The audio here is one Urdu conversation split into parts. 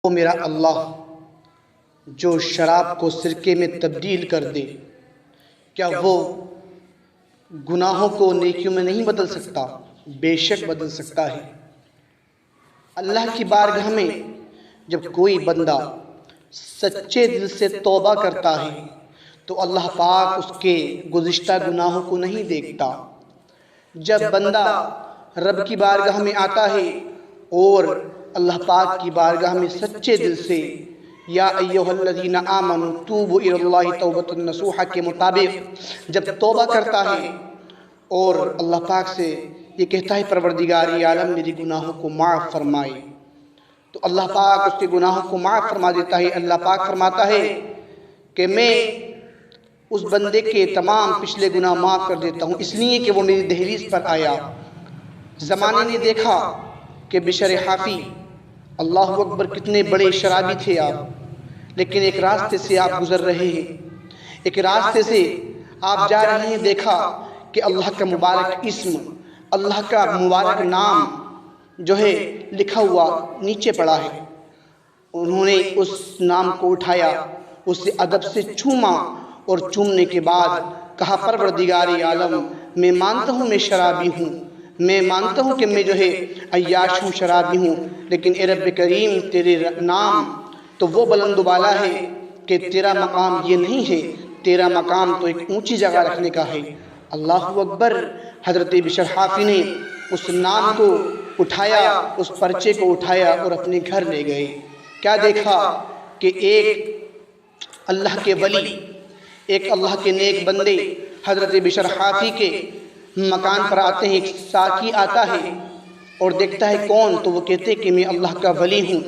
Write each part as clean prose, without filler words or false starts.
وہ میرا اللہ جو شراب کو سرکے میں تبدیل کر دے، کیا وہ گناہوں کو نیکیوں میں نہیں بدل سکتا؟ بے شک بدل سکتا ہے۔ اللہ کی بارگاہ میں جب کوئی بندہ سچے دل سے توبہ کرتا ہے تو اللہ پاک اس کے گزشتہ گناہوں کو نہیں دیکھتا۔ جب بندہ رب کی بارگاہ میں آتا ہے اور اللہ پاک کی بارگاہ میں سچے دل سے یا ایھا الذین آمنوا توبوا الی اللہ توبۃ نصوحا کے مطابق جب توبہ کرتا ہے اور اللہ پاک سے یہ کہتا ہے پروردگار عالم میری گناہوں کو معاف فرمائے، تو اللہ پاک اس کے گناہوں کو معاف فرما دیتا ہے۔ اللہ پاک فرماتا ہے کہ میں اس بندے کے تمام پچھلے گناہ معاف کر دیتا ہوں، اس لیے کہ وہ میری دہلیز پر آیا۔ زمانے نے دیکھا کہ بشر حافی، اللہ اکبر، کتنے بڑے شرابی تھے آپ، لیکن ایک راستے سے آپ گزر رہے ہیں، ایک راستے سے آپ جا رہے ہیں، دیکھا کہ اللہ کا مبارک اسم، اللہ کا مبارک نام جو ہے لکھا ہوا نیچے پڑا ہے۔ انہوں نے اس نام کو اٹھایا، اسے ادب سے چوما اور چومنے کے بعد کہا پروردگار عالم میں مانتا ہوں میں شرابی ہوں، میں مانتا ہوں کہ میں جو ہے عیاش ہوں، شرابی ہوں، لیکن اے رب کریم تیرے نام تو وہ بلند و بالا ہے کہ تیرا مقام یہ نہیں ہے، تیرا مقام تو ایک اونچی جگہ رکھنے کا ہے۔ اللہ اکبر۔ حضرت بشر حافی نے اس نام کو اٹھایا، اس پرچے کو اٹھایا اور اپنے گھر لے گئے۔ کیا دیکھا کہ ایک اللہ کے ولی، ایک اللہ کے نیک بندے حضرت بشر حافی کے مکان پر آتے ہیں، ایک ساقی آتا ہے اور دیکھتا ہے کون، تو وہ کہتے کہ میں اللہ کا ولی ہوں۔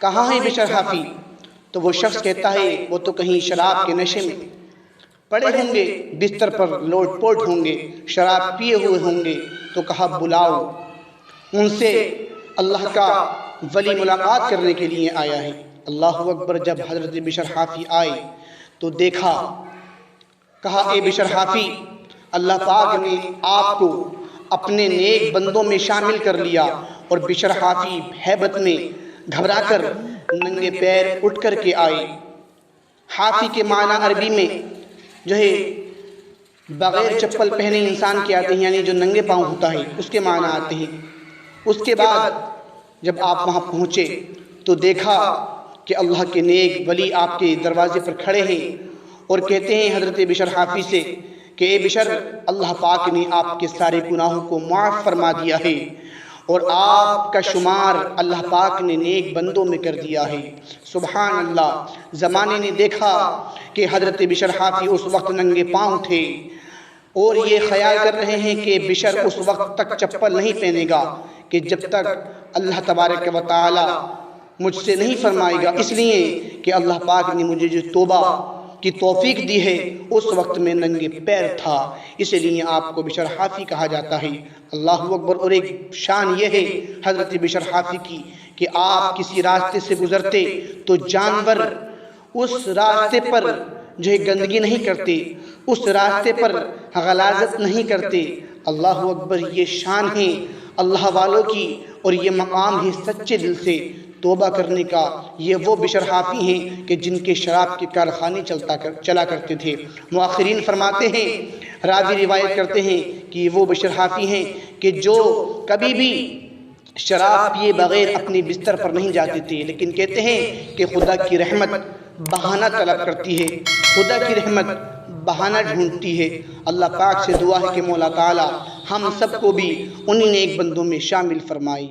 کہاں ہے بشر حافی؟ تو وہ شخص کہتا ہے وہ تو کہیں شراب کے نشے میں پڑے ہوں گے، بستر پر لوٹ پوٹ ہوں گے، شراب پیے ہوئے ہوں گے۔ تو کہا بلاؤ ان سے، اللہ کا ولی ملاقات کرنے کے لیے آیا ہے۔ اللہ اکبر۔ جب حضرت بشر حافی آئے تو دیکھا، کہا اے بشر حافی، اللہ پاک نے آپ کو اپنے نیک بندوں میں شامل کر لیا۔ اور بشر حافی ہیبت میں گھبرا کر ننگے پیر اٹھ کر کے آئے۔ حافی کے معنی عربی میں جو ہے بغیر چپل پہنے انسان کے آتے ہیں، یعنی جو ننگے پاؤں ہوتا ہے، اس کے معنی آتے ہیں۔ اس کے بعد جب آپ وہاں پہنچے تو دیکھا کہ اللہ کے نیک ولی آپ کے دروازے پر کھڑے ہیں اور کہتے ہیں حضرت بشر حافی سے کہ اے بشر، اللہ پاک نے آپ کے سارے گناہوں کو معاف فرما دیا ہے اور آپ کا شمار اللہ پاک نے نیک بندوں میں کر دیا ہے۔ سبحان اللہ۔ زمانے نے دیکھا کہ حضرت بشر حافی اس وقت ننگے پاؤں تھے اور یہ خیال کر رہے ہیں کہ بشر اس وقت تک چپل نہیں پہنے گا کہ جب تک اللہ تبارک و تعالی مجھ سے نہیں فرمائے گا، اس لیے کہ اللہ پاک نے مجھے جو توبہ کی توفیق دی ہے اس وقت میں ننگے پیر تھا، اس لیے آپ کو بشر حافی کہا جاتا ہے۔ اللہ اکبر۔ اور ایک شان یہ ہے حضرت بشر حافی کی کہ آپ کسی راستے سے گزرتے تو جانور اس راستے پر جو ہے گندگی نہیں کرتے، اس راستے پر غلاظت نہیں کرتے۔ اللہ اکبر۔ یہ شان ہے اللہ والوں کی اور یہ مقام ہے سچے دل سے توبہ کرنے کا۔ یہ وہ بشر حافی ہیں کہ جن کے شراب کے کارخانے چلا کرتے تھے۔ مؤخرین فرماتے ہیں، راوی روایت کرتے ہیں کہ وہ بشر حافی ہیں کہ جو کبھی بھی شراب پیے بغیر اپنے بستر پر نہیں جاتے تھے، لیکن کہتے ہیں کہ خدا کی رحمت بہانہ طلب کرتی ہے، خدا کی رحمت بہانہ ڈھونڈتی ہے۔ اللہ پاک سے دعا ہے کہ مولا تعالی ہم سب کو بھی انہی نیک بندوں میں شامل فرمائے۔